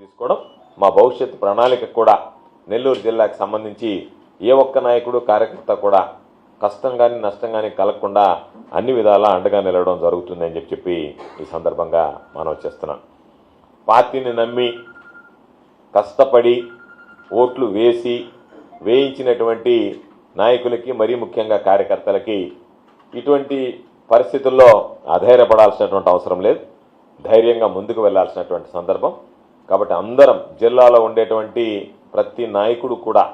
తీసుకోవడం మా భవిష్యత్తు ప్రణాళిక కూడా నెల్లూరు జిల్లాకు సంబంధించి ఏ ఒక్క నాయకుడు కార్యకర్త కూడా కష్టం కానీ నష్టం కానీ కలగకుండా అన్ని విధాలా అండగా నిలవడం జరుగుతుందని చెప్పి ఈ సందర్భంగా మనం చేస్తున్నాం. పార్టీని నమ్మి కష్టపడి ఓట్లు వేయించినటువంటి నాయకులకి మరీ ముఖ్యంగా కార్యకర్తలకి ఇటువంటి పరిస్థితుల్లో అధైర్యపడాల్సినటువంటి అవసరం లేదు. ధైర్యంగా ముందుకు వెళ్లాల్సినటువంటి సందర్భం. కాబట్టి అందరం జిల్లాలో ఉండేటువంటి ప్రతి నాయకుడు కూడా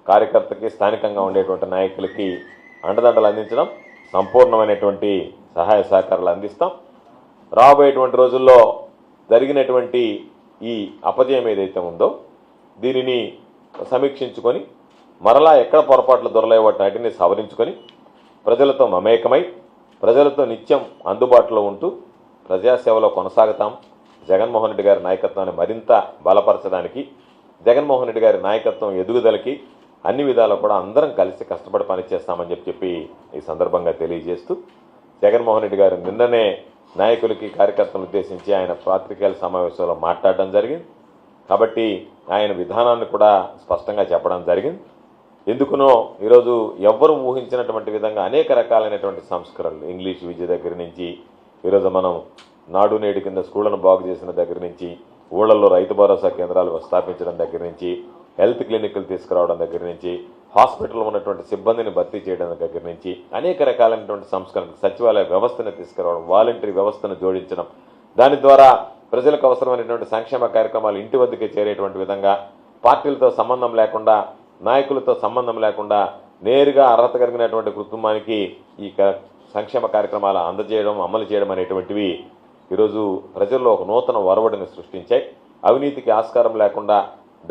కార్యకర్తకి స్థానికంగా ఉండేటువంటి నాయకులకి అండదండలు అందించడం, సంపూర్ణమైనటువంటి సహాయ సహకారాలు అందిస్తాం. రాబోయేటువంటి రోజుల్లో జరిగినటువంటి ఈ అపజయం ఏదైతే ఉందో దీనిని సమీక్షించుకొని మరలా ఎక్కడ పొరపాట్లు దొరలేవో వాటిని సవరించుకొని ప్రజలతో మమేకమై ప్రజలతో నిత్యం అందుబాటులో ఉంటూ ప్రజాసేవలో కొనసాగుతాం. జగన్మోహన్ రెడ్డి గారి నాయకత్వాన్ని మరింత బలపరచడానికి, జగన్మోహన్ రెడ్డి గారి నాయకత్వం ఎదుగుదలకి అన్ని విధాలు కూడా అందరం కలిసి కష్టపడి పనిచేస్తామని చెప్పి ఈ సందర్భంగా తెలియజేస్తూ, జగన్మోహన్ రెడ్డి గారు నిన్ననే నాయకులకి కార్యకర్తలను ఉద్దేశించి ఆయన పాత్రికేయుల సమావేశంలో మాట్లాడడం జరిగింది. కాబట్టి ఆయన విధానాన్ని కూడా స్పష్టంగా చెప్పడం జరిగింది. ఎందుకునో ఈరోజు ఎవ్వరూ ఊహించినటువంటి విధంగా అనేక రకాలైనటువంటి సంస్కరణలు, ఇంగ్లీష్ విద్య దగ్గర నుంచి ఈరోజు మనం నాడు నేడు కింద స్కూళ్లను బాగు చేసిన దగ్గర నుంచి, ఊళ్ళల్లో రైతు భరోసా కేంద్రాలు స్థాపించడం దగ్గర నుంచి, హెల్త్ క్లినిక్లు తీసుకురావడం దగ్గర నుంచి, హాస్పిటల్లో ఉన్నటువంటి సిబ్బందిని భర్తీ చేయడం దగ్గర నుంచి అనేక రకాలైనటువంటి సంస్కరణలు, సచివాలయ వ్యవస్థను తీసుకురావడం, వాలంటరీ వ్యవస్థను జోడించడం, దాని ద్వారా ప్రజలకు అవసరమైనటువంటి సంక్షేమ కార్యక్రమాలు ఇంటి వద్దకే చేరేటువంటి విధంగా పార్టీలతో సంబంధం లేకుండా, నాయకులతో సంబంధం లేకుండా నేరుగా అర్హత కలిగినటువంటి కుటుంబానికి ఈ సంక్షేమ కార్యక్రమాలు అందజేయడం, అమలు చేయడం అనేటువంటివి ఈరోజు ప్రజల్లో ఒక నూతన ఒరవడిని సృష్టించాయి. అవినీతికి ఆస్కారం లేకుండా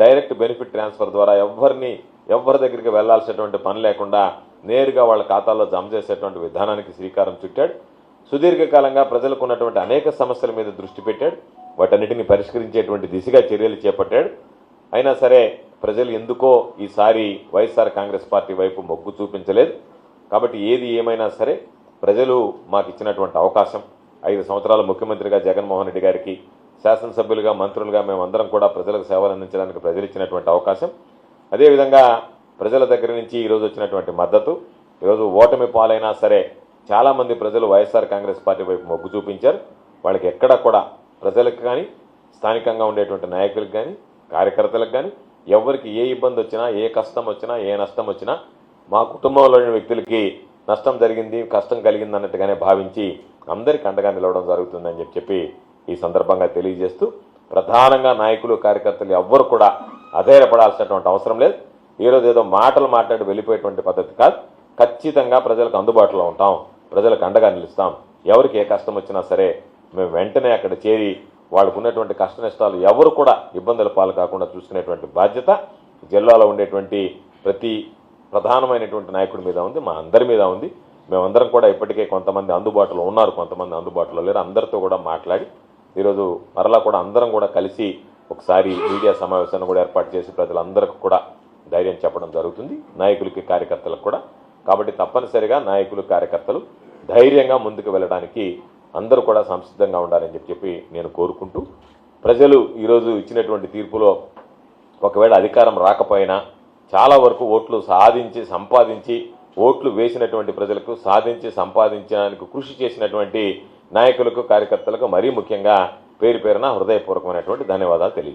డైరెక్ట్ బెనిఫిట్ ట్రాన్స్ఫర్ ద్వారా ఎవరి దగ్గరికి వెళ్లాల్సినటువంటి పని లేకుండా నేరుగా వాళ్ళ ఖాతాల్లో జమ చేసేటువంటి విధానానికి శ్రీకారం చుట్టాడు. సుదీర్ఘకాలంగా ప్రజలకు ఉన్నటువంటి అనేక సమస్యల మీద దృష్టి పెట్టాడు. వాటన్నిటిని పరిష్కరించేటువంటి దిశగా చర్యలు చేపట్టాడు. అయినా సరే ప్రజలు ఎందుకో ఈసారి వైఎస్ఆర్ కాంగ్రెస్ పార్టీ వైపు మొగ్గు చూపించలేదు. కాబట్టి ఏది ఏమైనా సరే ప్రజలు మాకు ఇచ్చినటువంటి అవకాశం, 5 సంవత్సరాల ముఖ్యమంత్రిగా జగన్మోహన్ రెడ్డి గారికి, శాసనసభ్యులుగా, మంత్రులుగా మేమందరం కూడా ప్రజలకు సేవలు అందించడానికి ప్రజలు ఇచ్చినటువంటి అవకాశం, అదేవిధంగా ప్రజల దగ్గర నుంచి ఈరోజు వచ్చినటువంటి మద్దతు, ఈరోజు ఓటమి పాలైనా సరే చాలామంది ప్రజలు వైఎస్ఆర్ కాంగ్రెస్ పార్టీ వైపు మొగ్గు చూపించారు. వాళ్ళకి ఎక్కడ కూడా ప్రజలకు కానీ, స్థానికంగా ఉండేటువంటి నాయకులకు కానీ, కార్యకర్తలకు కానీ ఎవరికి ఏ ఇబ్బంది వచ్చినా, ఏ కష్టం వచ్చినా, ఏ నష్టం వచ్చినా మా కుటుంబంలోని వ్యక్తులకి నష్టం జరిగింది, కష్టం కలిగింది అన్నట్టుగానే భావించి అందరికీ అండగా నిలవడం జరుగుతుందని చెప్పి ఈ సందర్భంగా తెలియజేస్తూ, ప్రధానంగా నాయకులు, కార్యకర్తలు ఎవ్వరు కూడా అధైర్యపడాల్సినటువంటి అవసరం లేదు. ఈరోజు ఏదో మాటలు మాట్లాడి వెళ్ళిపోయేటువంటి పద్ధతి కాదు. ఖచ్చితంగా ప్రజలకు అందుబాటులో ఉంటాం, ప్రజలకు అండగా నిలుస్తాం. ఎవరికి ఏ కష్టం వచ్చినా సరే మేము వెంటనే అక్కడ చేరి వాళ్ళకు ఉన్నటువంటి కష్ట నష్టాలు ఎవరు కూడా ఇబ్బందుల పాలు కాకుండా చూసుకునేటువంటి బాధ్యత జిల్లాలో ఉండేటువంటి ప్రతి ప్రధానమైనటువంటి నాయకుడి మీద ఉంది, మా అందరి మీద ఉంది. మేమందరం కూడా ఇప్పటికే కొంతమంది అందుబాటులో ఉన్నారు, కొంతమంది అందుబాటులో లేరు. అందరితో కూడా మాట్లాడి ఈరోజు మరలా కూడా అందరం కూడా కలిసి ఒకసారి మీడియా సమావేశాన్ని కూడా ఏర్పాటు చేసి ప్రజలందరికీ కూడా ధైర్యం చెప్పడం జరుగుతుంది, నాయకులకి, కార్యకర్తలకు కూడా. కాబట్టి తప్పనిసరిగా నాయకులు, కార్యకర్తలు ధైర్యంగా ముందుకు వెళ్ళడానికి అందరూ కూడా సంసిద్ధంగా ఉండాలని చెప్పి నేను కోరుకుంటూ, ప్రజలు ఈరోజు ఇచ్చినటువంటి తీర్పులో ఒకవేళ అధికారం రాకపోయినా చాలా వరకు ఓట్లు సంపాదించి ఓట్లు వేసినటువంటి ప్రజలకు సాధించి సంపాదించడానికి కృషి చేసినటువంటి నాయకులకు, కార్యకర్తలకు మరీ ముఖ్యంగా పేరు పేరున హృదయపూర్వకమైనటువంటి ధన్యవాదాలు తెలియజేస్తున్నాను.